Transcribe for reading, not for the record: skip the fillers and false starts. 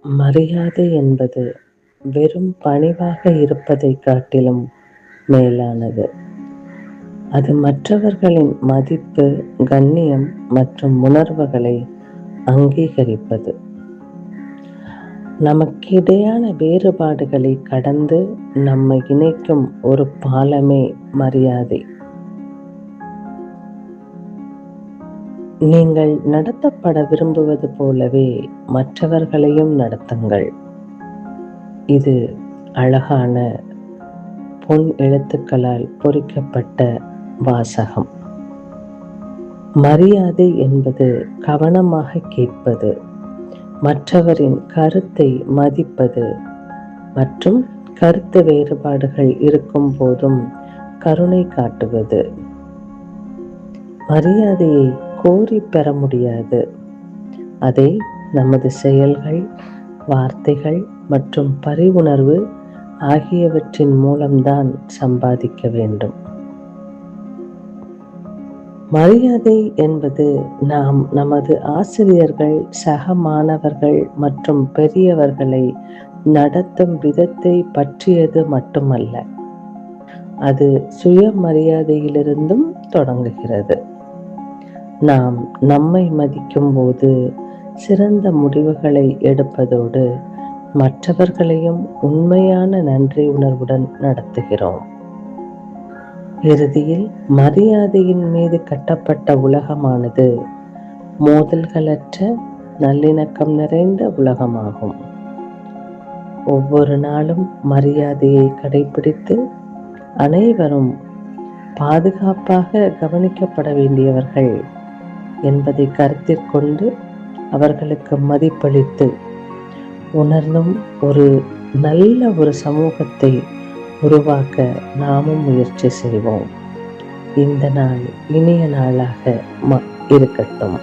மரியாதை என்பது வெறும் பணிவாக இருப்பதைக் காட்டிலும் மேலானது. அது மற்றவர்களின் மதிப்பு, கண்ணியம் மற்றும் உணர்வுகளை அங்கீகரிப்பது. நமக்கிடையான வேறுபாடுகளை கடந்து நம்மை இணைக்கும் ஒரு பாலமே மரியாதை. நீங்கள் நடத்தப்பட விரும்புவது போலவே மற்றவர்களையும் நடத்துங்கள். இது அழகான பொன் எழுத்துக்களால் பொறிக்கப்பட்ட வாசகம். மரியாதை என்பது கவனமாக கேட்பது, மற்றவரின் கருத்தை மதிப்பது மற்றும் கருத்து வேறுபாடுகள் இருக்கும் போதும் கருணை காட்டுவது. மரியாதையை கோரி பெற முடியாது. அதை நமது செயல்கள், வார்த்தைகள் மற்றும் பரிவுணர்வு ஆகியவற்றின் மூலம்தான் சம்பாதிக்க வேண்டும். மரியாதை என்பது நாம் நமது ஆசிரியர்கள், சக மாணவர்கள் மற்றும் பெரியவர்களை நடத்தும் விதத்தை பற்றியது மட்டுமல்ல. அது சுயமரியாதையிலிருந்தும் தொடங்குகிறது. நாம் நம்மை மதிக்கும் போது சிறந்த முடிவுகளை எடுப்பதோடு மற்றவர்களையும் உண்மையான நன்றி உணர்வுடன் நடத்துகிறோம். இறுதியில், மரியாதையின் மீது கட்டப்பட்ட உலகமானது மோதல்களற்ற, நல்லிணக்கம் நிறைந்த உலகமாகும். ஒவ்வொரு நாளும் மரியாதையை கடைபிடித்து அனைவரும் பாதுகாப்பாக கவனிக்கப்பட வேண்டியவர்கள் என்பதை கருத்தில் கொண்டு அவர்களுக்கு மதிப்பளித்து உணர்ந்தும் நல்ல ஒரு சமூகத்தை உருவாக்க நாமும் முயற்சி செய்வோம். இந்த நாள் இனிய நாளாக இருக்கட்டும்.